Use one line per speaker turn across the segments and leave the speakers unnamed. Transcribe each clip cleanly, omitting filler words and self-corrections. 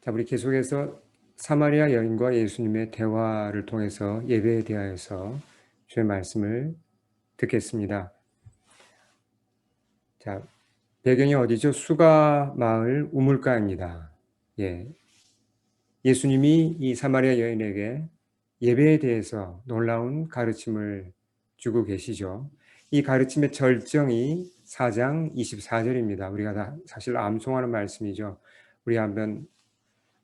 자, 우리 계속해서 사마리아 여인과 예수님의 대화를 통해서 예배에 대하여서 주의 말씀을 듣겠습니다. 자, 배경이 어디죠? 수가 마을 우물가입니다. 예. 예수님이 이 사마리아 여인에게 예배에 대해서 놀라운 가르침을 주고 계시죠. 이 가르침의 절정이 4장 24절입니다. 우리가 다 사실 암송하는 말씀이죠. 우리 한번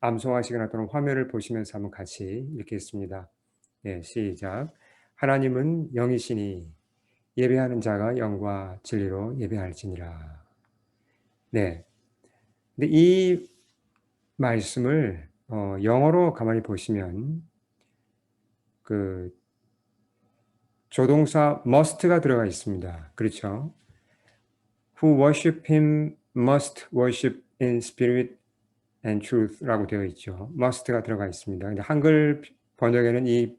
암송하시거나 또는 화면을 보시면서 한번 같이 읽겠습니다. 네, 시작. 하나님은 영이시니 예배하는 자가 영과 진리로 예배할지니라. 네. 근데 이 말씀을 영어로 가만히 보시면 그 조동사 must가 들어가 있습니다. 그렇죠? Who worship him must worship in spirit and truth라고 되어 있죠. must가 들어가 있습니다. 근데 한글 번역에는 이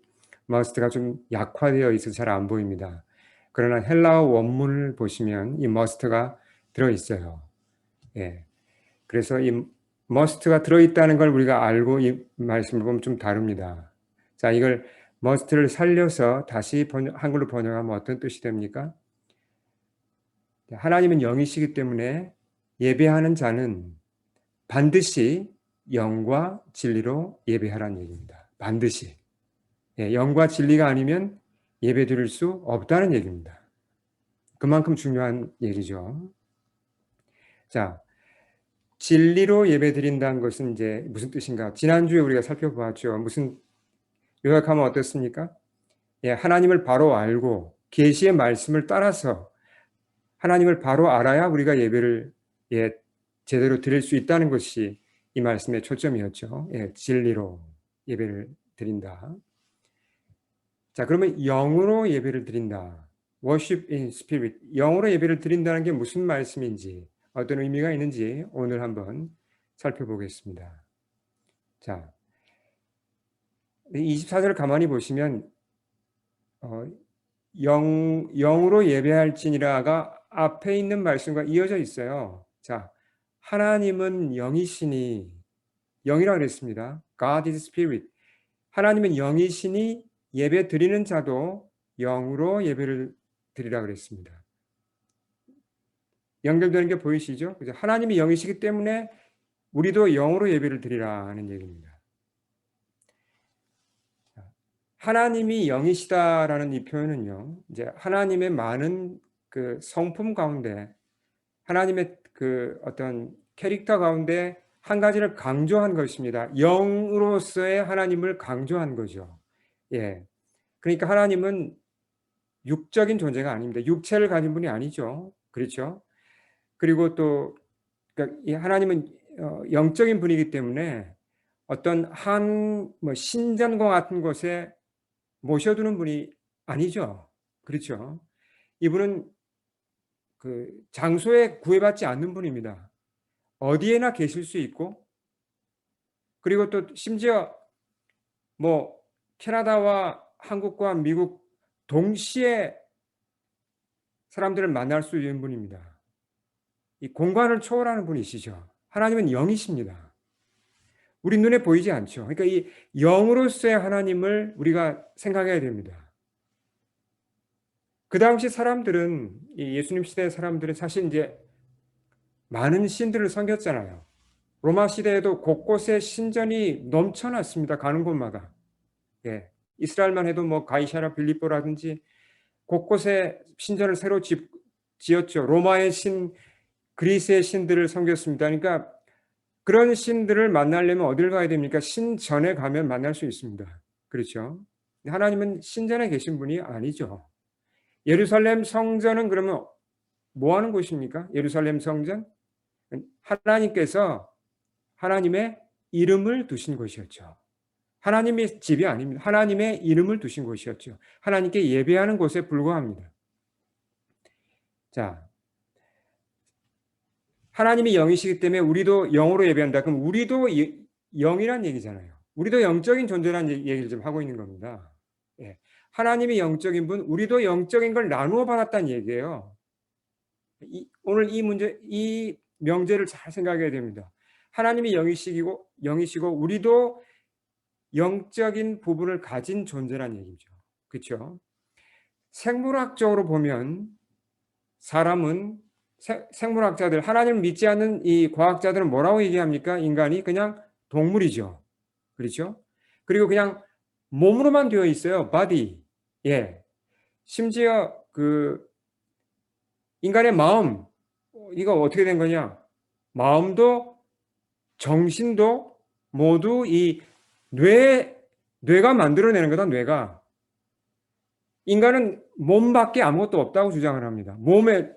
must가 좀 약화되어 있어서 잘 안 보입니다. 그러나 헬라어 원문을 보시면 이 must가 들어 있어요. 예. 그래서 이 must가 들어 있다는 걸 우리가 알고 이 말씀을 보면 좀 다릅니다. 자, 이걸 must를 살려서 다시 한글로 번역하면 어떤 뜻이 됩니까? 하나님은 영이시기 때문에 예배하는 자는 반드시 영과 진리로 예배하라는 얘기입니다. 반드시. 예, 영과 진리가 아니면 예배 드릴 수 없다는 얘기입니다. 그만큼 중요한 얘기죠. 자, 진리로 예배 드린다는 것은 이제 무슨 뜻인가? 지난주에 우리가 살펴보았죠. 무슨 요약하면 어떻습니까? 예, 하나님을 바로 알고 계시의 말씀을 따라서 하나님을 바로 알아야 우리가 예배를 제대로 드릴 수 있다는 것이 이 말씀의 초점이었죠. 예, 진리로 예배를 드린다. 자, 그러면 영으로 예배를 드린다. worship in spirit. 영으로 예배를 드린다는 게 무슨 말씀인지, 어떤 의미가 있는지 오늘 한번 살펴보겠습니다. 자, 24절을 가만히 보시면 영으로 예배할지니라가 앞에 있는 말씀과 이어져 있어요. 자, 하나님은 영이시니 영이라 그랬습니다. God is spirit. 하나님은 영이시니 예배 드리는 자도 영으로 예배를 드리라 그랬습니다. 연결되는 게 보이시죠? 하나님이 영이시기 때문에 우리도 영으로 예배를 드리라는 얘기입니다. 하나님이 영이시다라는 이 표현은요, 이제 하나님의 많은 그 성품 가운데 하나님의 그 어떤 캐릭터 가운데 한 가지를 강조한 것입니다. 영으로서의 하나님을 강조한 거죠. 예. 그러니까 하나님은 육적인 존재가 아닙니다. 육체를 가진 분이 아니죠. 그렇죠? 그리고 또 그러니까 이 하나님은 영적인 분이기 때문에 어떤 한 뭐 신전과 같은 곳에 모셔두는 분이 아니죠. 그렇죠? 이분은 그 장소에 구애받지 않는 분입니다. 어디에나 계실 수 있고, 그리고 또 심지어 뭐 캐나다와 한국과 미국 동시에 사람들을 만날 수 있는 분입니다. 이 공간을 초월하는 분이시죠. 하나님은 영이십니다. 우리 눈에 보이지 않죠. 그러니까 이 영으로서의 하나님을 우리가 생각해야 됩니다. 그 당시 사람들은, 이 예수님 시대의 사람들은 사실 이제 많은 신들을 섬겼잖아요. 로마 시대에도 곳곳에 신전이 넘쳐났습니다. 가는 곳마다. 예. 이스라엘만 해도 뭐 가이사라 빌립보라든지 곳곳에 신전을 새로 지었죠. 로마의 신, 그리스의 신들을 섬겼습니다. 그러니까 그런 신들을 만나려면 어딜 가야 됩니까? 신전에 가면 만날 수 있습니다. 그렇죠? 하나님은 신전에 계신 분이 아니죠. 예루살렘 성전은 그러면 뭐 하는 곳입니까? 예루살렘 성전? 하나님께서 하나님의 이름을 두신 곳이었죠. 하나님의 집이 아닙니다. 하나님의 이름을 두신 곳이었죠. 하나님께 예배하는 곳에 불과합니다. 자, 하나님이 영이시기 때문에 우리도 영으로 예배한다. 그럼 우리도 영이란 얘기잖아요. 우리도 영적인 존재라는 얘기를 좀 하고 있는 겁니다. 예. 하나님이 영적인 분, 우리도 영적인 걸 나누어 받았다는 얘기예요. 오늘 이 문제, 이 명제를 잘 생각해야 됩니다. 하나님이 영이시고 우리도 영적인 부분을 가진 존재란 얘기죠. 그렇죠? 생물학적으로 보면 사람은 생물학자들, 하나님을 믿지 않는 이 과학자들은 뭐라고 얘기합니까? 인간이 그냥 동물이죠. 그렇죠? 그리고 그냥 몸으로만 되어 있어요. body. 예. 심지어 그 인간의 마음, 이거 어떻게 된 거냐? 마음도 정신도 모두 이 뇌가 만들어내는 거다, 뇌가. 인간은 몸밖에 아무것도 없다고 주장을 합니다. 몸의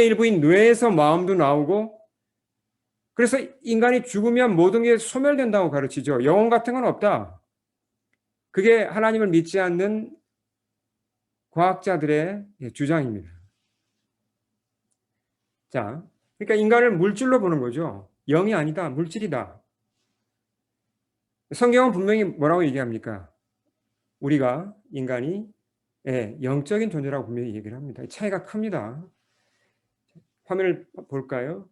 일부인 뇌에서 마음도 나오고, 그래서 인간이 죽으면 모든 게 소멸된다고 가르치죠. 영혼 같은 건 없다. 그게 하나님을 믿지 않는 과학자들의 주장입니다. 자, 그러니까 인간을 물질로 보는 거죠. 영이 아니다, 물질이다. 성경은 분명히 뭐라고 얘기합니까? 우리가 인간이 영적인 존재라고 분명히 얘기를 합니다. 차이가 큽니다. 화면을 볼까요?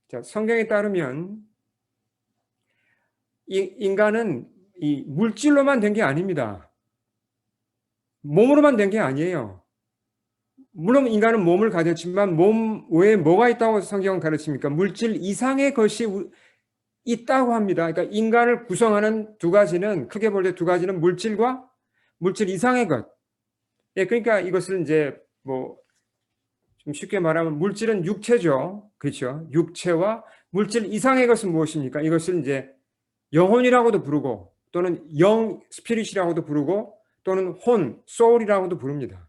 자, 성경에 따르면 인간은 이 물질로만 된 게 아닙니다. 몸으로만 된 게 아니에요. 물론 인간은 몸을 가졌지만 몸 외에 뭐가 있다고 성경은 가르칩니까? 물질 이상의 것이 있다고 합니다. 그러니까 인간을 구성하는 두 가지는, 크게 볼 때 두 가지는 물질과 물질 이상의 것. 예, 그러니까 이것을 이제 뭐 좀 쉽게 말하면 물질은 육체죠. 그렇죠? 육체와 물질 이상의 것은 무엇입니까? 이것을 이제 영혼이라고도 부르고 또는 스피릿이라고도 부르고 또는 소울이라고도 부릅니다.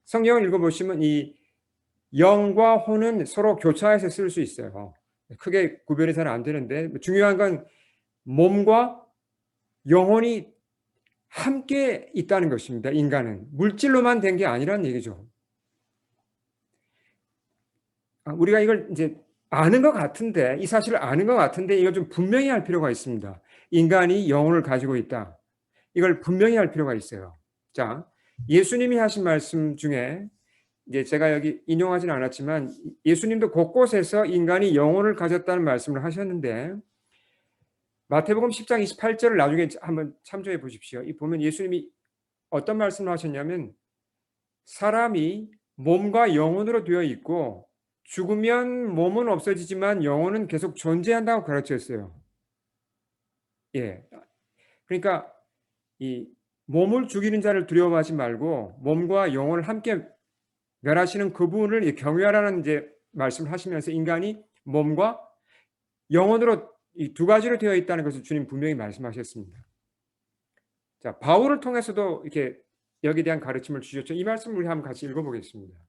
성경을 읽어보시면 이 영과 혼은 서로 교차해서 쓸 수 있어요. 크게 구별이 잘 안 되는데 중요한 건 몸과 영혼이 함께 있다는 것입니다. 인간은 물질로만 된 게 아니라는 얘기죠. 우리가 이걸 이제 아는 것 같은데, 이 사실을 아는 것 같은데 이걸 좀 분명히 할 필요가 있습니다. 인간이 영혼을 가지고 있다. 이걸 분명히 할 필요가 있어요. 자, 예수님이 하신 말씀 중에 이제 제가 여기 인용하지는 않았지만 예수님도 곳곳에서 인간이 영혼을 가졌다는 말씀을 하셨는데 마태복음 10장 28절을 나중에 한번 참조해 보십시오. 이 보면 예수님이 어떤 말씀을 하셨냐면 사람이 몸과 영혼으로 되어 있고 죽으면 몸은 없어지지만 영혼은 계속 존재한다고 가르쳤어요. 예. 그러니까 이 몸을 죽이는 자를 두려워하지 말고 몸과 영혼을 함께 멸하시는 그분을 경외하라는 이제 말씀을 하시면서 인간이 몸과 영혼으로 이 두 가지로 되어 있다는 것을 주님 분명히 말씀하셨습니다. 자, 바울을 통해서도 이렇게 여기에 대한 가르침을 주셨죠. 이 말씀을 우리 한번 같이 읽어보겠습니다.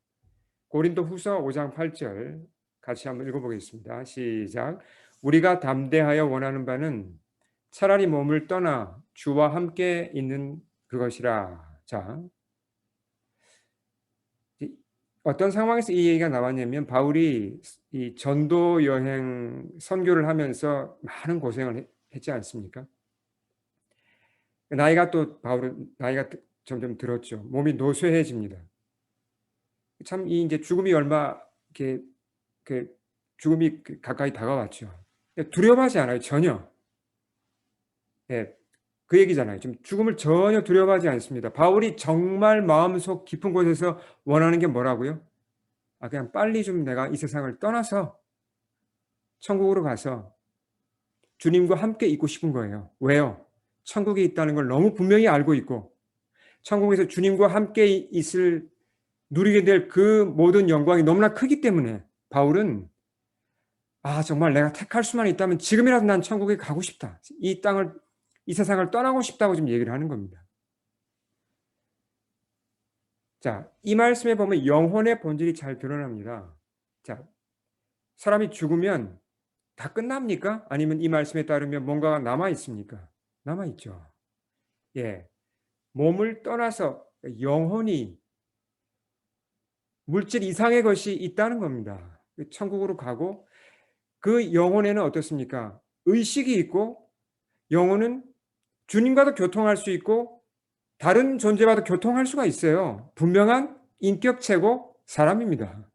고린도 후서 5장 8절 같이 한번 읽어보겠습니다. 시작. 우리가 담대하여 원하는 바는 차라리 몸을 떠나 주와 함께 있는 그것이라. 자, 어떤 상황에서 이 얘기가 나왔냐면 바울이 이 전도 여행 선교를 하면서 많은 고생을 했지 않습니까? 바울은 나이가 점점 들었죠. 몸이 노쇠해집니다. 참 이 이제 죽음이 얼마 이렇게 죽음이 가까이 다가왔죠. 두려워하지 않아요, 전혀. 예, 그 얘기잖아요. 좀 죽음을 전혀 두려워하지 않습니다. 바울이 정말 마음속 깊은 곳에서 원하는 게 뭐라고요? 그냥 빨리 좀 내가 이 세상을 떠나서 천국으로 가서 주님과 함께 있고 싶은 거예요. 왜요? 천국이 있다는 걸 너무 분명히 알고 있고 천국에서 주님과 함께 누리게 될 그 모든 영광이 너무나 크기 때문에 바울은 정말 내가 택할 수만 있다면 지금이라도 난 천국에 가고 싶다. 이 세상을 떠나고 싶다고 지금 얘기를 하는 겁니다. 자, 이 말씀에 보면 영혼의 본질이 잘 드러납니다. 자, 사람이 죽으면 다 끝납니까? 아니면 이 말씀에 따르면 뭔가가 남아 있습니까? 남아 있죠. 예. 몸을 떠나서 영혼이 물질 이상의 것이 있다는 겁니다. 천국으로 가고 그 영혼에는 어떻습니까? 의식이 있고 영혼은 주님과도 교통할 수 있고 다른 존재와도 교통할 수가 있어요. 분명한 인격체고 사람입니다.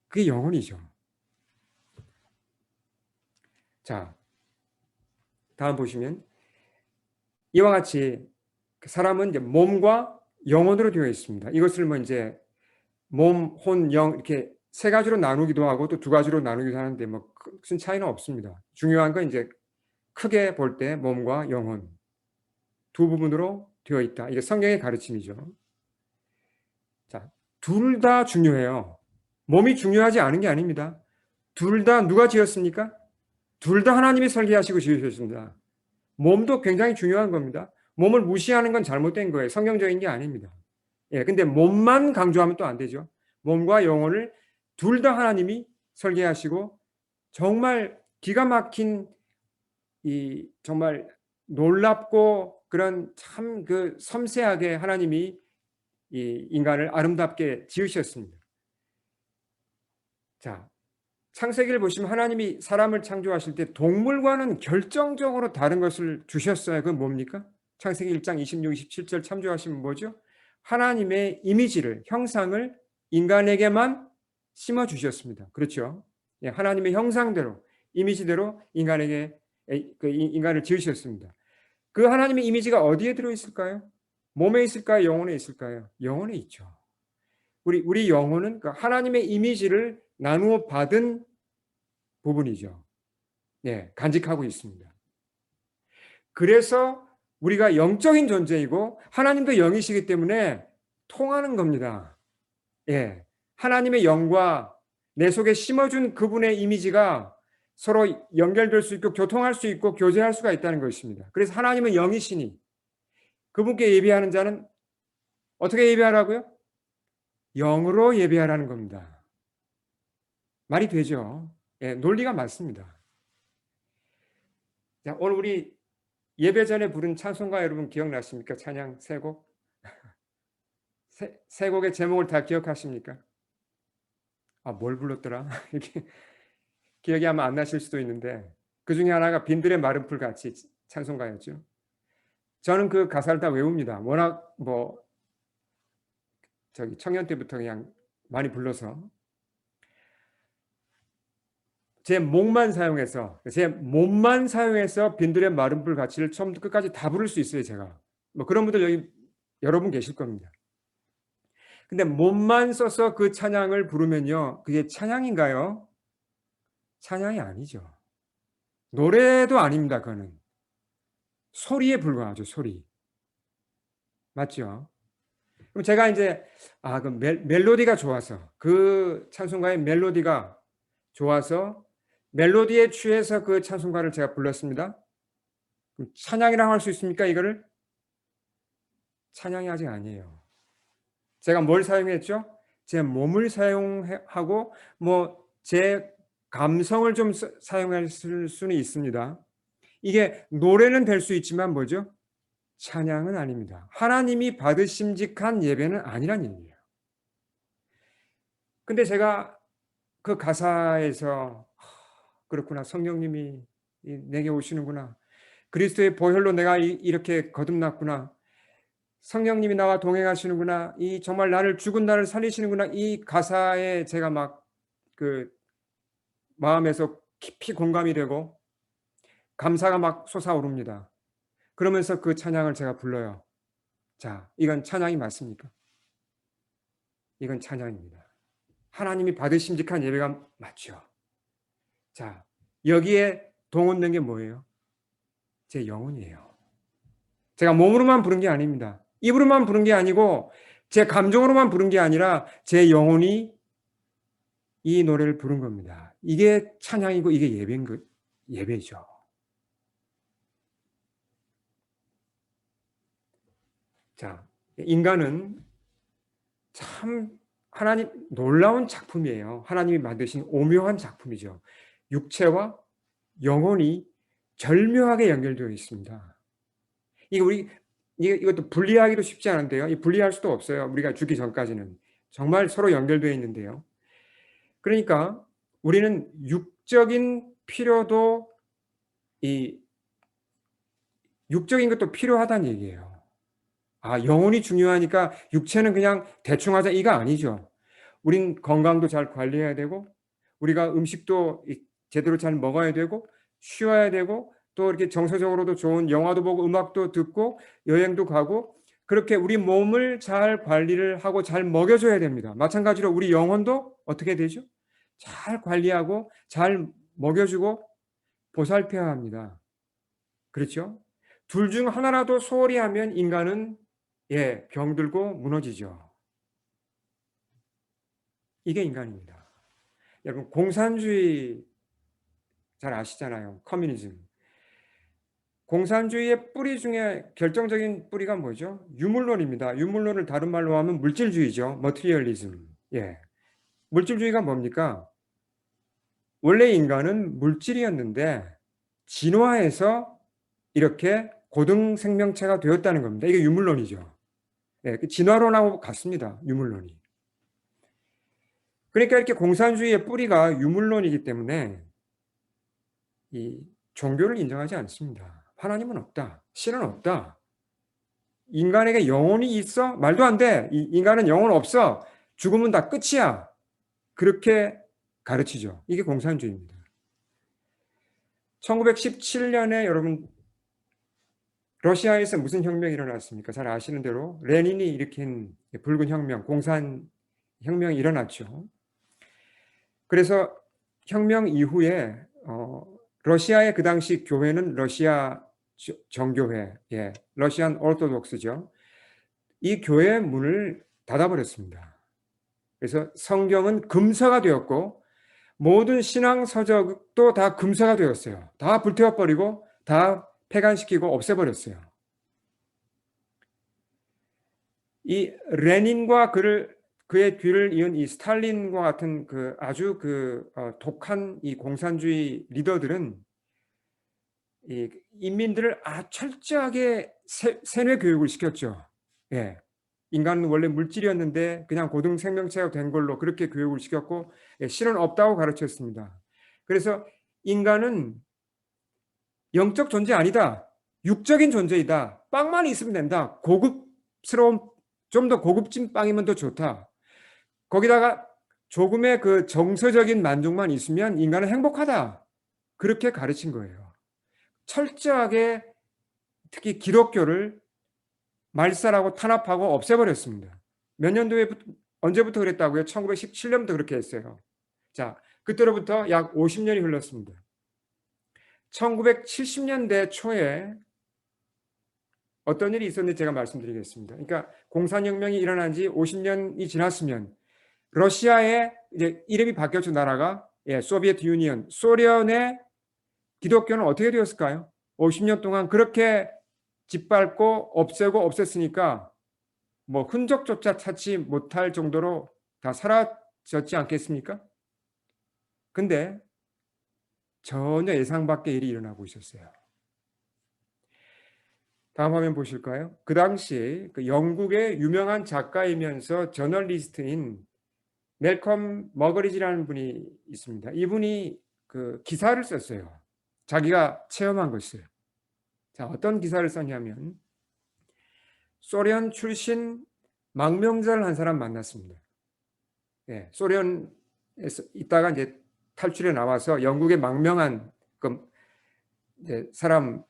그게 영혼이죠. 자, 다음 보시면 이와 같이 사람은 이제 몸과 영혼으로 되어 있습니다. 이것을 뭐 이제 몸, 혼, 영 이렇게 세 가지로 나누기도 하고 또 두 가지로 나누기도 하는데 뭐 큰 차이는 없습니다. 중요한 건 이제 크게 볼 때 몸과 영혼 두 부분으로 되어 있다. 이게 성경의 가르침이죠. 자, 둘 다 중요해요. 몸이 중요하지 않은 게 아닙니다. 둘 다 누가 지었습니까? 둘 다 하나님이 설계하시고 지으셨습니다. 몸도 굉장히 중요한 겁니다. 몸을 무시하는 건 잘못된 거예요. 성경적인 게 아닙니다. 예, 근데 몸만 강조하면 또 안 되죠. 몸과 영혼을 둘 다 하나님이 설계하시고 정말 기가 막힌 이 정말 놀랍고 그런 참 그 섬세하게 하나님이 이 인간을 아름답게 지으셨습니다. 자, 창세기를 보시면 하나님이 사람을 창조하실 때 동물과는 결정적으로 다른 것을 주셨어요. 그건 뭡니까? 창세기 1장 26, 27절 참조하시면 뭐죠? 하나님의 이미지를, 형상을 인간에게만 심어 주셨습니다. 그렇죠? 예, 하나님의 형상대로, 이미지대로 인간을 지으셨습니다. 그 하나님의 이미지가 어디에 들어 있을까요? 몸에 있을까요? 영혼에 있을까요? 영혼에 있죠. 우리 영혼은 그 하나님의 이미지를 나누어 받은 부분이죠. 네, 간직하고 있습니다. 그래서 우리가 영적인 존재이고 하나님도 영이시기 때문에 통하는 겁니다. 예, 하나님의 영과 내 속에 심어준 그분의 이미지가 서로 연결될 수 있고 교통할 수 있고 교제할 수가 있다는 것입니다. 그래서 하나님은 영이시니 그분께 예배하는 자는 어떻게 예배하라고요? 영으로 예배하라는 겁니다. 말이 되죠? 예, 논리가 맞습니다. 자, 오늘 우리 예배 전에 부른 찬송가 여러분 기억나십니까? 찬양 세 곡? 세 곡의 제목을 다 기억하십니까? 아, 뭘 불렀더라? 이렇게 기억이 아마 안 나실 수도 있는데 그 중에 하나가 빈들의 마른 풀 같이 찬송가였죠. 저는 그 가사를 다 외웁니다. 워낙 뭐 저기 청년 때부터 그냥 많이 불러서 제 몸만 사용해서 빈들의 마른 풀 가치를 처음부터 끝까지 다 부를 수 있어요, 제가. 뭐 그런 분들 여기 여러분 계실 겁니다. 근데 몸만 써서 그 찬양을 부르면요. 그게 찬양인가요? 찬양이 아니죠. 노래도 아닙니다, 그거는. 소리에 불과하죠, 소리. 맞죠? 그럼 제가 이제, 그 멜로디가 좋아서, 그 찬송가의 멜로디가 좋아서, 멜로디에 취해서 그 찬송가를 제가 불렀습니다. 그럼 찬양이라고 할 수 있습니까, 이거를? 찬양이 아직 아니에요. 제가 뭘 사용했죠? 제 몸을 사용하고, 제 감성을 좀 사용할 수는 있습니다. 이게 노래는 될 수 있지만 뭐죠? 찬양은 아닙니다. 하나님이 받으심직한 예배는 아니란 얘기예요. 근데 제가 그 가사에서 그렇구나. 성령님이 내게 오시는구나. 그리스도의 보혈로 내가 이렇게 거듭났구나. 성령님이 나와 동행하시는구나. 정말 나를 죽은 나를 살리시는구나. 이 가사에 제가 막 그 마음에서 깊이 공감이 되고 감사가 막 솟아오릅니다. 그러면서 그 찬양을 제가 불러요. 자, 이건 찬양이 맞습니까? 이건 찬양입니다. 하나님이 받으심직한 예배가 맞죠. 자, 여기에 동원된 게 뭐예요? 제 영혼이에요. 제가 몸으로만 부른 게 아닙니다. 입으로만 부른 게 아니고 제 감정으로만 부른 게 아니라 제 영혼이 이 노래를 부른 겁니다. 이게 찬양이고 이게 예배죠. 자, 인간은 참 하나님 놀라운 작품이에요. 하나님이 만드신 오묘한 작품이죠. 육체와 영혼이 절묘하게 연결되어 있습니다. 이것도 분리하기도 쉽지 않은데요. 분리할 수도 없어요. 우리가 죽기 전까지는 정말 서로 연결되어 있는데요. 그러니까 우리는 육적인 필요도 육적인 것도 필요하다는 얘기예요. 영혼이 중요하니까 육체는 그냥 대충 하자 이거 아니죠. 우린 건강도 잘 관리해야 되고 우리가 음식도 제대로 잘 먹어야 되고 쉬어야 되고 또 이렇게 정서적으로도 좋은 영화도 보고 음악도 듣고 여행도 가고 그렇게 우리 몸을 잘 관리를 하고 잘 먹여줘야 됩니다. 마찬가지로 우리 영혼도 어떻게 되죠? 잘 관리하고 잘 먹여주고 보살펴야 합니다. 그렇죠? 둘 중 하나라도 소홀히 하면 인간은 병들고 무너지죠. 이게 인간입니다. 여러분 공산주의 잘 아시잖아요. 커뮤니즘. 공산주의의 뿌리 중에 결정적인 뿌리가 뭐죠? 유물론입니다. 유물론을 다른 말로 하면 물질주의죠. 머티리얼리즘. 예. 물질주의가 뭡니까? 원래 인간은 물질이었는데 진화해서 이렇게 고등 생명체가 되었다는 겁니다. 이게 유물론이죠. 예, 진화론하고 같습니다. 유물론이. 그러니까 이렇게 공산주의의 뿌리가 유물론이기 때문에 이 종교를 인정하지 않습니다. 하나님은 없다. 신은 없다. 인간에게 영혼이 있어? 말도 안 돼. 인간은 영혼 없어. 죽으면 다 끝이야. 그렇게 가르치죠. 이게 공산주의입니다. 1917년에 여러분 러시아에서 무슨 혁명이 일어났습니까? 잘 아시는 대로 레닌이 일으킨 붉은 혁명, 공산 혁명이 일어났죠. 그래서 혁명 이후에 러시아의 그 당시 교회는 러시아 정교회, 러시안 오르토독스죠. 이 교회의 문을 닫아버렸습니다. 그래서 성경은 금서가 되었고 모든 신앙 서적도 다 금서가 되었어요. 다 불태워버리고 다 폐간시키고 없애버렸어요. 이 레닌과 그의 뒤를 이은 이 스탈린과 같은 아주 독한 이 공산주의 리더들은 이 인민들을 철저하게 세뇌 교육을 시켰죠. 예. 인간은 원래 물질이었는데 그냥 고등 생명체가 된 걸로 그렇게 교육을 시켰고 신은 없다고 가르쳤습니다. 그래서 인간은 영적 존재 아니다. 육적인 존재이다. 빵만 있으면 된다. 고급스러운 좀 더 고급진 빵이면 더 좋다. 거기다가 조금의 그 정서적인 만족만 있으면 인간은 행복하다. 그렇게 가르친 거예요. 철저하게 특히 기독교를 말살하고 탄압하고 없애버렸습니다. 몇 년도에 언제부터 그랬다고요? 1917년부터 그렇게 했어요. 자, 그때로부터 약 50년이 흘렀습니다. 1970년대 초에 어떤 일이 있었는지 제가 말씀드리겠습니다. 그러니까 공산혁명이 일어난 지 50년이 지났으면 러시아의 이제 이름이 바뀌었죠. 나라가 소비에트 유니언, 소련의 기독교는 어떻게 되었을까요? 50년 동안 그렇게 짓밟고 없애고 없앴으니까 뭐 흔적조차 찾지 못할 정도로 다 사라졌지 않겠습니까? 근데 전혀 예상 밖의 일이 일어나고 있었어요. 다음 화면 보실까요? 그 당시 영국의 유명한 작가이면서 저널리스트인 멜컴 머거리지라는 분이 있습니다. 이분이 기사를 썼어요. 자기가 체험한 것을. 자, 어떤 기사를 썼냐면 소련 출신 망명자를 한 사람 만났습니다. 소련에서 있다가 이제 탈출해 나와서 영국에 망명한 사람을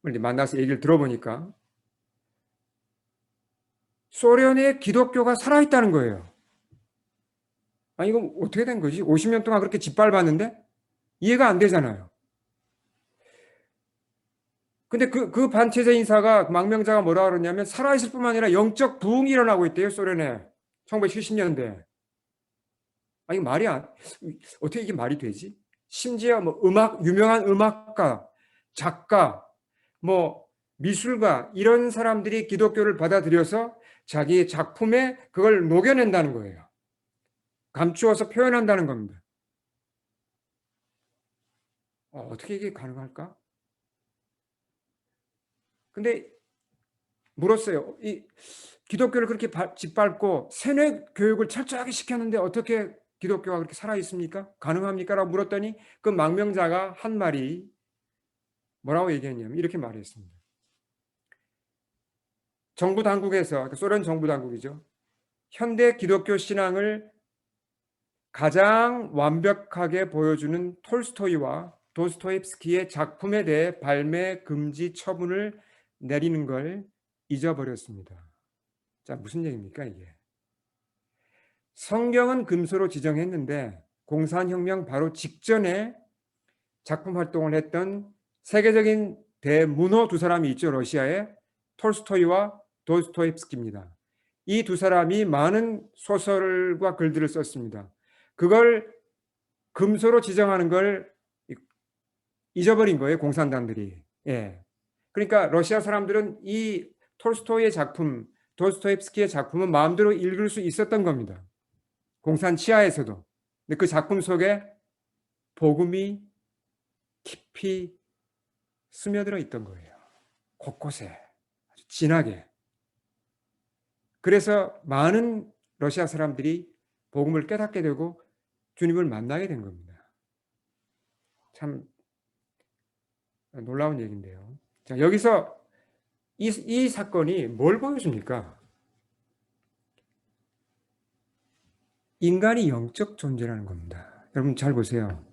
만나서 얘기를 들어보니까 소련의 기독교가 살아있다는 거예요. 아니, 이거 어떻게 된 거지? 50년 동안 그렇게 짓밟았는데? 이해가 안 되잖아요. 근데 그 반체제 인사가, 망명자가 뭐라 그러냐면, 살아있을 뿐만 아니라 영적 부흥이 일어나고 있대요, 소련에. 1970년대. 아니, 어떻게 이게 말이 되지? 심지어 뭐 유명한 음악가, 작가, 뭐 미술가, 이런 사람들이 기독교를 받아들여서 자기 작품에 그걸 녹여낸다는 거예요. 감추어서 표현한다는 겁니다. 어떻게 이게 가능할까? 근데 물었어요. 이 기독교를 그렇게 짓밟고 세뇌 교육을 철저하게 시켰는데 어떻게 기독교가 그렇게 살아있습니까? 가능합니까? 라고 물었더니 그 망명자가 한 말이 뭐라고 얘기했냐면 이렇게 말했습니다. 정부 당국에서, 소련 정부 당국이죠. 현대 기독교 신앙을 가장 완벽하게 보여주는 톨스토이와 도스토옙스키의 작품에 대해 발매 금지 처분을 내리는 걸 잊어버렸습니다. 자, 무슨 얘기입니까, 이게? 성경은 금소로 지정했는데 공산혁명 바로 직전에 작품 활동을 했던 세계적인 대문호 두 사람이 있죠. 러시아의 톨스토이와 도스토옙스키입니다. 이 두 사람이 많은 소설과 글들을 썼습니다. 그걸 금소로 지정하는 걸 잊어버린 거예요, 공산당들이. 예. 그러니까 러시아 사람들은 이 톨스토이의 작품, 도스토옙스키의 작품은 마음대로 읽을 수 있었던 겁니다. 공산 치하에서도. 근데 그 작품 속에 복음이 깊이 스며들어 있던 거예요. 곳곳에 아주 진하게. 그래서 많은 러시아 사람들이 복음을 깨닫게 되고 주님을 만나게 된 겁니다. 참 놀라운 얘기인데요. 자, 여기서 이 사건이 뭘 보여줍니까? 인간이 영적 존재라는 겁니다. 여러분 잘 보세요.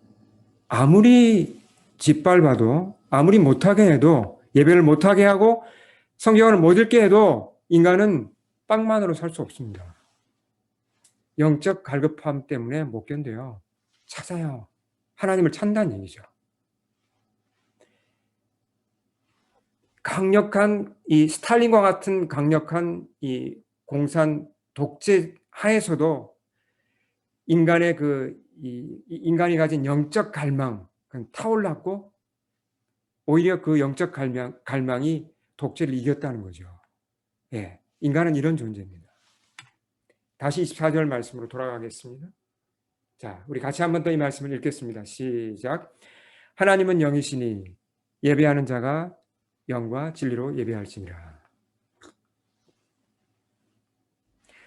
아무리 짓밟아도, 아무리 못하게 해도, 예배를 못하게 하고 성경을 못 읽게 해도 인간은 빵만으로 살 수 없습니다. 영적 갈급함 때문에 못 견뎌요. 찾아요. 하나님을 찾는다는 얘기죠. 강력한 이 스탈린과 같은 강력한 이 공산 독재 하에서도 인간의 인간이 가진 영적 갈망 타올랐고 오히려 그 영적 갈망이 독재를 이겼다는 거죠. 예, 인간은 이런 존재입니다. 다시 24절 말씀으로 돌아가겠습니다. 자, 우리 같이 한 번 더 이 말씀을 읽겠습니다. 시작. 하나님은 영이시니 예배하는 자가 영과 진리로 예배할지니라.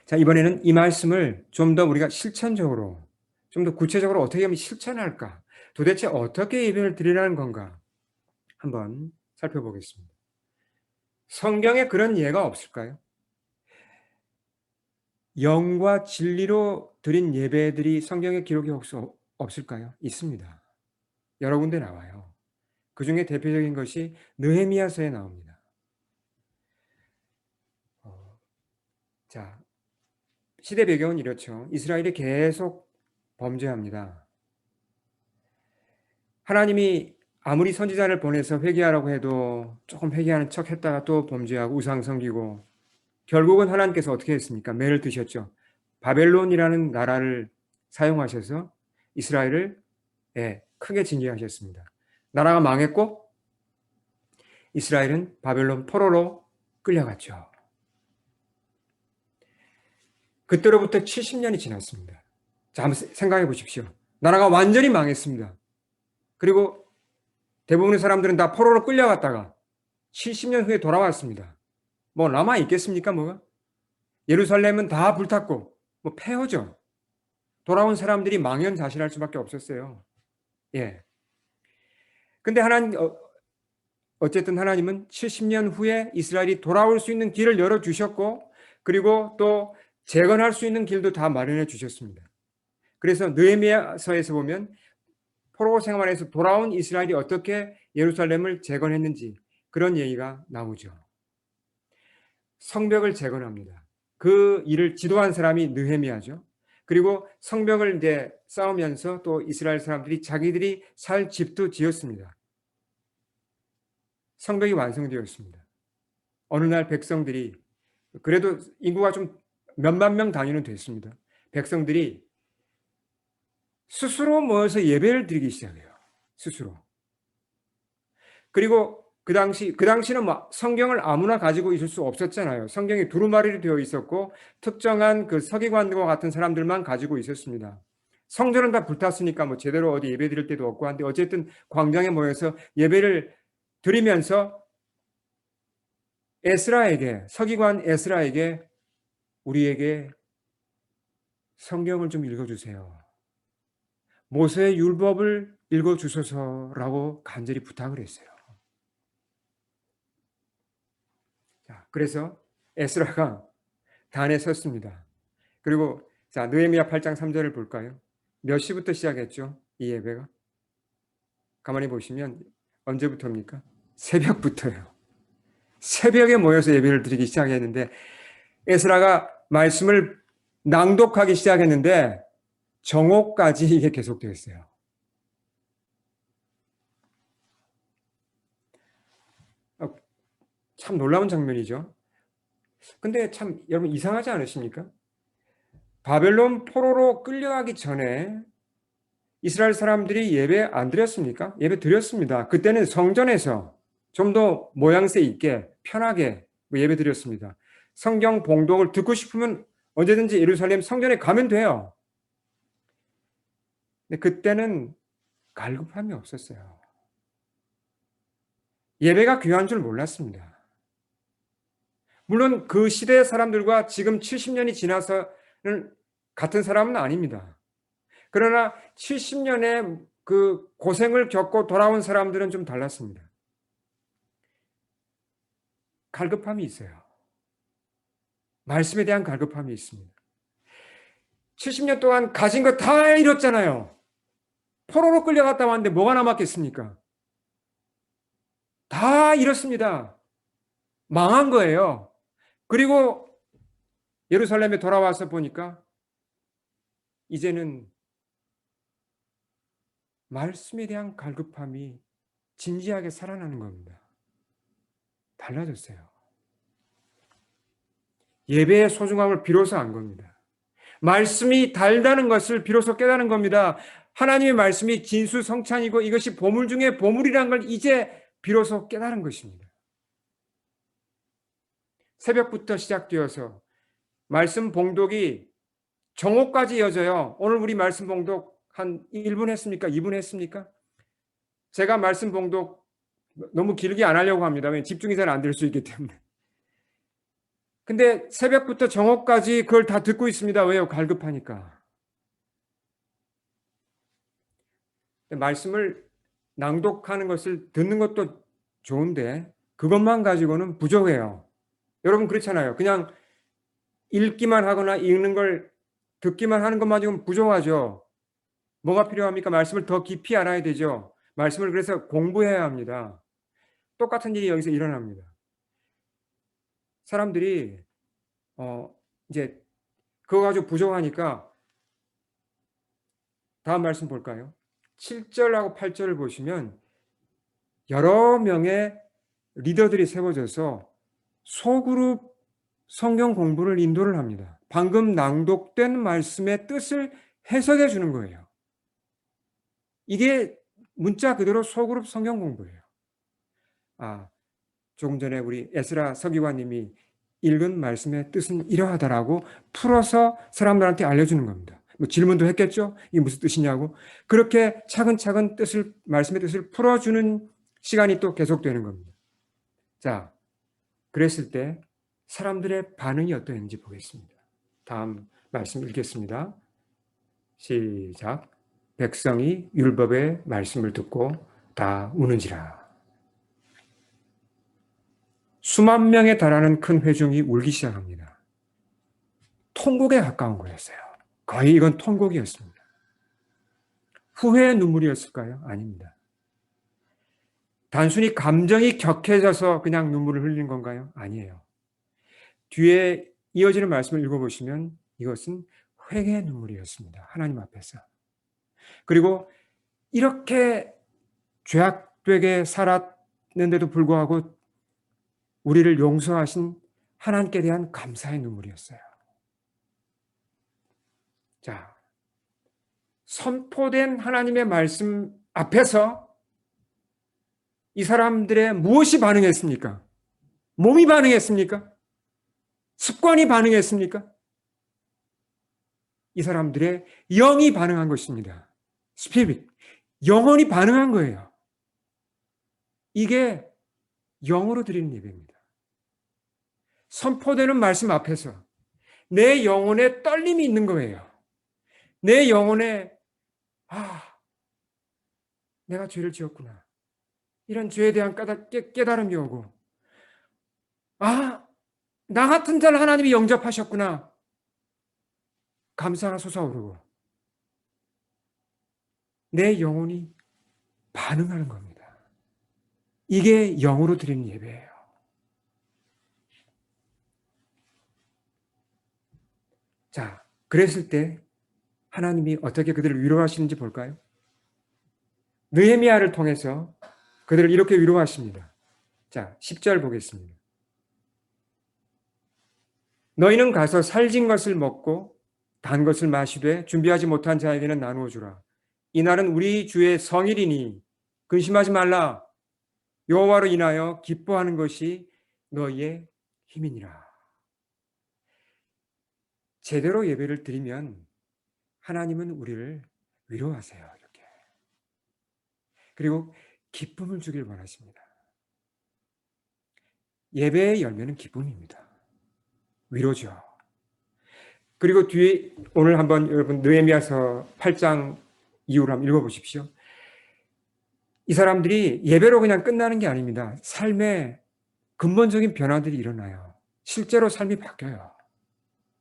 자, 이번에는 이 말씀을 좀 더 우리가 실천적으로, 좀 더 구체적으로 어떻게 하면 실천할까? 도대체 어떻게 예배를 드리라는 건가? 한번 살펴보겠습니다. 성경에 그런 예가 없을까요? 영과 진리로 드린 예배들이 성경에 기록이 혹시 없을까요? 있습니다. 여러 군데 나와요. 그 중에 대표적인 것이 느헤미야서에 나옵니다. 자, 시대 배경은 이렇죠. 이스라엘이 계속 범죄합니다. 하나님이 아무리 선지자를 보내서 회개하라고 해도 조금 회개하는 척 했다가 또 범죄하고 우상 섬기고 결국은 하나님께서 어떻게 했습니까? 매를 드셨죠. 바벨론이라는 나라를 사용하셔서 이스라엘을 크게 징계하셨습니다. 나라가 망했고 이스라엘은 바벨론 포로로 끌려갔죠. 그때로부터 70년이 지났습니다. 자, 한번 생각해 보십시오. 나라가 완전히 망했습니다. 그리고 대부분의 사람들은 다 포로로 끌려갔다가 70년 후에 돌아왔습니다. 뭐 남아 있겠습니까, 뭐가? 예루살렘은 다 불탔고 뭐 폐허죠. 돌아온 사람들이 망연자실할 수밖에 없었어요. 예. 근데 어쨌든 하나님은 70년 후에 이스라엘이 돌아올 수 있는 길을 열어 주셨고 그리고 또 재건할 수 있는 길도 다 마련해 주셨습니다. 그래서 느헤미야서에서 보면 포로 생활에서 돌아온 이스라엘이 어떻게 예루살렘을 재건했는지 그런 얘기가 나오죠. 성벽을 재건합니다. 그 일을 지도한 사람이 느헤미야죠. 그리고 성벽을 이제 쌓으면서 또 이스라엘 사람들이 자기들이 살 집도 지었습니다. 성벽이 완성되었습니다. 어느 날 백성들이 그래도 인구가 좀 몇만 명 단위는 됐습니다. 백성들이 스스로 모여서 예배를 드리기 시작해요. 스스로. 그리고 그 당시는 성경을 아무나 가지고 있을 수 없었잖아요. 성경이 두루마리로 되어 있었고 특정한 그 서기관들과 같은 사람들만 가지고 있었습니다. 성전은 다 불탔으니까 뭐 제대로 어디 예배 드릴 때도 없고 한데 어쨌든 광장에 모여서 예배를 드리면서 서기관 에스라에게 우리에게 성경을 좀 읽어주세요. 모세의 율법을 읽어주소서라고 간절히 부탁을 했어요. 자, 그래서 에스라가 단에 섰습니다. 그리고 느헤미야 8장 3절을 볼까요? 몇 시부터 시작했죠? 이 예배가? 가만히 보시면 언제부터입니까? 새벽부터예요. 새벽에 모여서 예배를 드리기 시작했는데 에스라가 말씀을 낭독하기 시작했는데 정오까지 이게 계속되었어요. 참 놀라운 장면이죠. 근데 참 여러분 이상하지 않으십니까? 바벨론 포로로 끌려가기 전에 이스라엘 사람들이 예배 안 드렸습니까? 예배 드렸습니다. 그때는 성전에서 좀 더 모양새 있게 편하게 예배 드렸습니다. 성경 봉독을 듣고 싶으면 언제든지 예루살렘 성전에 가면 돼요. 근데 그때는 갈급함이 없었어요. 예배가 귀한 줄 몰랐습니다. 물론 그 시대의 사람들과 지금 70년이 지나서는 같은 사람은 아닙니다. 그러나 70년의 그 고생을 겪고 돌아온 사람들은 좀 달랐습니다. 갈급함이 있어요. 말씀에 대한 갈급함이 있습니다. 70년 동안 가진 거 다 잃었잖아요. 포로로 끌려갔다 왔는데 뭐가 남았겠습니까? 다 잃었습니다. 망한 거예요. 그리고 예루살렘에 돌아와서 보니까 이제는 말씀에 대한 갈급함이 진지하게 살아나는 겁니다. 달라졌어요. 예배의 소중함을 비로소 안 겁니다. 말씀이 달다는 것을 비로소 깨달은 겁니다. 하나님의 말씀이 진수성찬이고 이것이 보물 중에 보물이라는 걸 이제 비로소 깨달은 것입니다. 새벽부터 시작되어서 말씀 봉독이 정오까지 이어져요. 오늘 우리 말씀 봉독 한 1분 했습니까? 2분 했습니까? 제가 말씀 봉독 너무 길게 안 하려고 합니다. 왜냐하면 집중이 잘 안 될 수 있기 때문에. 근데 새벽부터 정오까지 그걸 다 듣고 있습니다. 왜요? 갈급하니까. 말씀을 낭독하는 것을 듣는 것도 좋은데 그것만 가지고는 부족해요. 여러분 그렇잖아요. 그냥 읽기만 하거나 읽는 걸 듣기만 하는 것만 지금 부족하죠. 뭐가 필요합니까? 말씀을 더 깊이 알아야 되죠. 말씀을 그래서 공부해야 합니다. 똑같은 일이 여기서 일어납니다. 사람들이 이제 그거 가지고 부족하니까 다음 말씀 볼까요? 7절하고 8절을 보시면 여러 명의 리더들이 세워져서 소그룹 성경 공부를 인도를 합니다. 방금 낭독된 말씀의 뜻을 해석해 주는 거예요. 이게 문자 그대로 소그룹 성경 공부예요. 조금 전에 우리 에스라 서기관님이 읽은 말씀의 뜻은 이러하다라고 풀어서 사람들한테 알려주는 겁니다. 뭐 질문도 했겠죠? 이게 무슨 뜻이냐고. 그렇게 차근차근 말씀의 뜻을 풀어주는 시간이 또 계속되는 겁니다. 자, 그랬을 때 사람들의 반응이 어떠했는지 보겠습니다. 다음 말씀 읽겠습니다. 시작. 백성이 율법의 말씀을 듣고 다 우는지라. 수만 명에 달하는 큰 회중이 울기 시작합니다. 통곡에 가까운 거였어요. 거의 이건 통곡이었습니다. 후회의 눈물이었을까요? 아닙니다. 단순히 감정이 격해져서 그냥 눈물을 흘리는 건가요? 아니에요. 뒤에 이어지는 말씀을 읽어보시면 이것은 회개의 눈물이었습니다. 하나님 앞에서. 그리고 이렇게 죄악되게 살았는데도 불구하고 우리를 용서하신 하나님께 대한 감사의 눈물이었어요. 자, 선포된 하나님의 말씀 앞에서 이 사람들의 무엇이 반응했습니까? 몸이 반응했습니까? 습관이 반응했습니까? 이 사람들의 영이 반응한 것입니다. 스피릿, 영혼이 반응한 거예요. 이게 영으로 드리는 예배입니다. 선포되는 말씀 앞에서 내 영혼에 떨림이 있는 거예요. 내 영혼에 내가 죄를 지었구나. 이런 죄에 대한 깨달음이 오고 나 같은 자를 하나님이 영접하셨구나. 감사가 솟아오르고 내 영혼이 반응하는 겁니다. 이게 영으로 드리는 예배예요. 자, 그랬을 때 하나님이 어떻게 그들을 위로하시는지 볼까요? 느헤미야를 통해서 그들을 이렇게 위로하십니다. 자, 10절 보겠습니다. 너희는 가서 살진 것을 먹고 단 것을 마시되 준비하지 못한 자에게는 나누어 주라. 이날은 우리 주의 성일이니 근심하지 말라. 여호와로 인하여 기뻐하는 것이 너희의 힘이니라. 제대로 예배를 드리면 하나님은 우리를 위로하세요. 이렇게. 그리고 기쁨을 주길 원하십니다. 예배의 열매는 기쁨입니다. 위로죠. 그리고 뒤에 오늘 한번 여러분 느헤미야서 8장 이후를 한번 읽어보십시오. 이 사람들이 예배로 그냥 끝나는 게 아닙니다. 삶에 근본적인 변화들이 일어나요. 실제로 삶이 바뀌어요.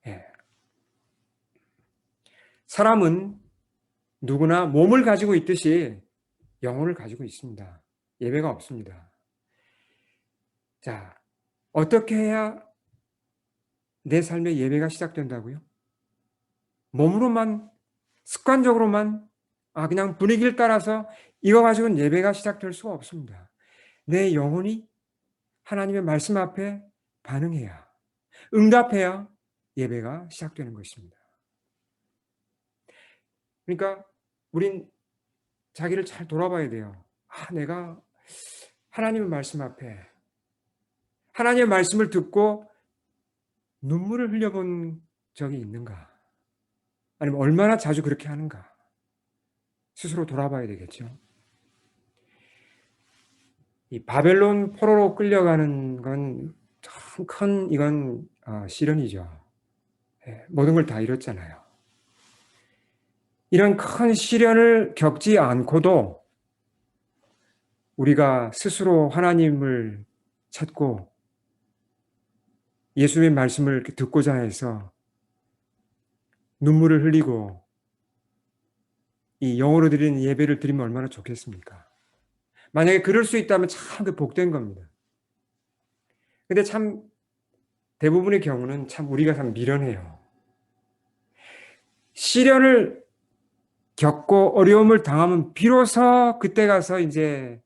예. 사람은 누구나 몸을 가지고 있듯이 영혼을 가지고 있습니다. 예배가 없습니다. 자, 어떻게 해야 내 삶의 예배가 시작된다고요? 몸으로만, 습관적으로만, 그냥 분위기를 따라서 이거 가지고는 예배가 시작될 수가 없습니다. 내 영혼이 하나님의 말씀 앞에 반응해야, 응답해야 예배가 시작되는 것입니다. 그러니까 우린 자기를 잘 돌아봐야 돼요. 내가 하나님의 말씀 앞에 하나님의 말씀을 듣고 눈물을 흘려본 적이 있는가? 아니면 얼마나 자주 그렇게 하는가? 스스로 돌아봐야 되겠죠. 이 바벨론 포로로 끌려가는 건 참 큰 이건 시련이죠. 모든 걸 다 잃었잖아요. 이런 큰 시련을 겪지 않고도 우리가 스스로 하나님을 찾고 예수의 말씀을 듣고자 해서 눈물을 흘리고 이 영어로 드리는 예배를 드리면 얼마나 좋겠습니까? 만약에 그럴 수 있다면 참 복된 겁니다. 근데 참 대부분의 경우는 참 우리가 참 미련해요. 시련을 겪고 어려움을 당하면 비로소 그때 가서 이제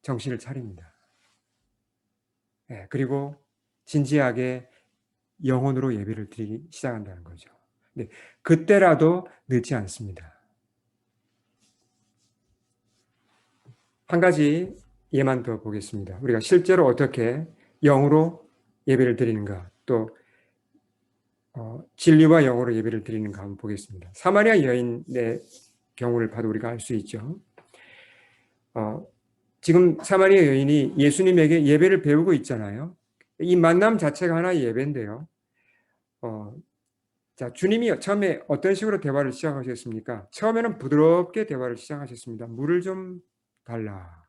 정신을 차립니다. 그리고 진지하게 영혼으로 예배를 드리기 시작한다는 거죠. 근데 그때라도 늦지 않습니다. 한 가지 예만 더 보겠습니다. 우리가 실제로 어떻게 영으로 예배를 드리는가, 또 진리와 영으로 예배를 드리는가 한번 보겠습니다. 사마리아 여인의 경우를 봐도 우리가 알 수 있죠. 지금 사마리아 여인이 예수님에게 예배를 배우고 있잖아요. 이 만남 자체가 하나의 예배인데요. 자, 주님이 처음에 어떤 식으로 대화를 시작하셨습니까? 처음에는 부드럽게 대화를 시작하셨습니다. 물을 좀 달라.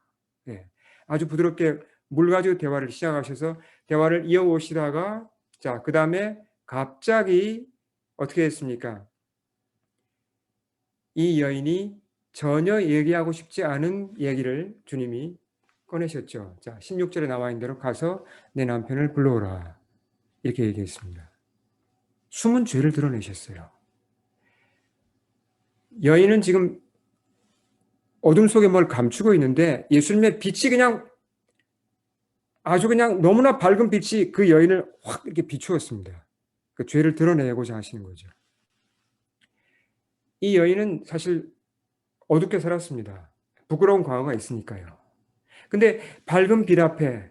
네. 아주 부드럽게 물 가지고 대화를 시작하셔서 대화를 이어오시다가 자, 그 다음에 갑자기 어떻게 했습니까? 이 여인이 전혀 얘기하고 싶지 않은 얘기를 주님이 꺼내셨죠. 자, 16절에 나와 있는 대로 가서 내 남편을 불러오라. 이렇게 얘기했습니다. 숨은 죄를 드러내셨어요. 여인은 지금 어둠 속에 뭘 감추고 있는데 예수님의 빛이 그냥 아주 그냥 너무나 밝은 빛이 그 여인을 확 이렇게 비추었습니다. 그 죄를 드러내고자 하시는 거죠. 이 여인은 사실 어둡게 살았습니다. 부끄러운 과거가 있으니까요. 근데 밝은 빛 앞에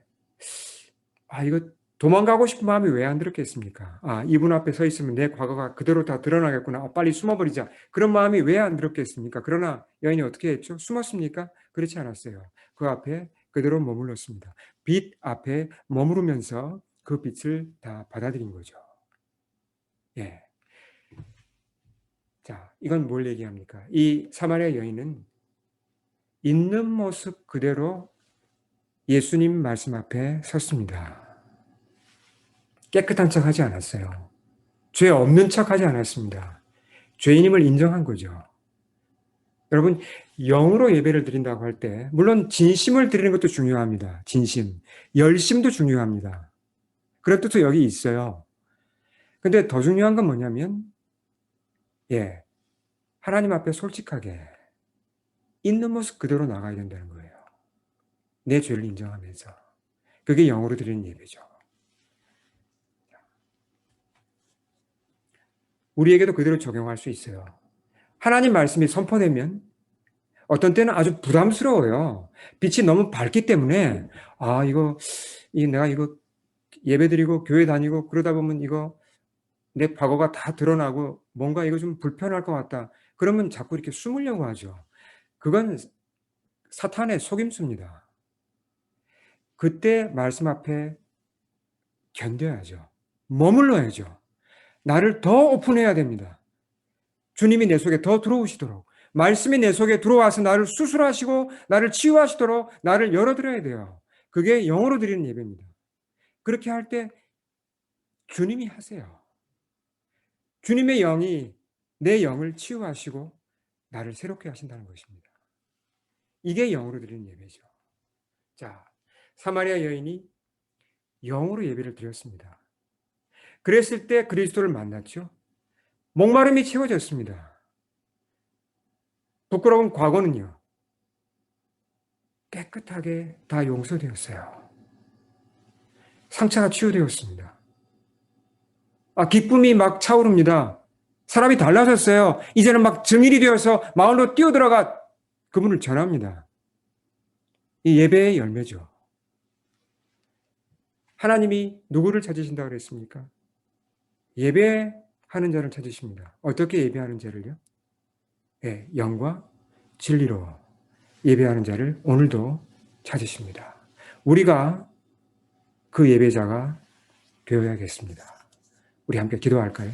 이거 도망가고 싶은 마음이 왜 안 들었겠습니까? 이분 앞에 서 있으면 내 과거가 그대로 다 드러나겠구나. 빨리 숨어버리자. 그런 마음이 왜 안 들었겠습니까? 그러나 여인이 어떻게 했죠? 숨었습니까? 그렇지 않았어요. 그 앞에 그대로 머물렀습니다. 빛 앞에 머무르면서 그 빛을 다 받아들인 거죠. 예. 자, 이건 뭘 얘기합니까? 이 사마리아 여인은 있는 모습 그대로 예수님 말씀 앞에 섰습니다. 깨끗한 척 하지 않았어요. 죄 없는 척 하지 않았습니다. 죄인임을 인정한 거죠. 여러분, 영으로 예배를 드린다고 할 때, 물론 진심을 드리는 것도 중요합니다. 진심. 열심도 중요합니다. 그런 뜻도 여기 있어요. 근데 더 중요한 건 뭐냐면, 예, 하나님 앞에 솔직하게 있는 모습 그대로 나가야 된다는 거예요. 내 죄를 인정하면서. 그게 영으로 드리는 예배죠. 우리에게도 그대로 적용할 수 있어요. 하나님 말씀이 선포되면 어떤 때는 아주 부담스러워요. 빛이 너무 밝기 때문에, 아, 내가 이거 예배드리고 교회 다니고 그러다 보면 이거 내 과거가 다 드러나고 뭔가 이거 좀 불편할 것 같다. 그러면 자꾸 이렇게 숨으려고 하죠. 그건 사탄의 속임수입니다. 그때 말씀 앞에 견뎌야죠. 머물러야죠. 나를 더 오픈해야 됩니다. 주님이 내 속에 더 들어오시도록, 말씀이 내 속에 들어와서 나를 수술하시고 나를 치유하시도록 나를 열어드려야 돼요. 그게 영으로 드리는 예배입니다. 그렇게 할 때 주님이 하세요. 주님의 영이 내 영을 치유하시고 나를 새롭게 하신다는 것입니다. 이게 영으로 드리는 예배죠. 자, 사마리아 여인이 영으로 예배를 드렸습니다. 그랬을 때 그리스도를 만났죠. 목마름이 채워졌습니다. 부끄러운 과거는요, 깨끗하게 다 용서되었어요. 상처가 치유되었습니다. 기쁨이 막 차오릅니다. 사람이 달라졌어요. 이제는 막 증인이 되어서 마을로 뛰어들어가 그분을 전합니다. 이 예배의 열매죠. 하나님이 누구를 찾으신다고 그랬습니까? 예배하는 자를 찾으십니다. 어떻게 예배하는 자를요? 네, 영과 진리로 예배하는 자를 오늘도 찾으십니다. 우리가 그 예배자가 되어야겠습니다. 우리 함께 기도할까요?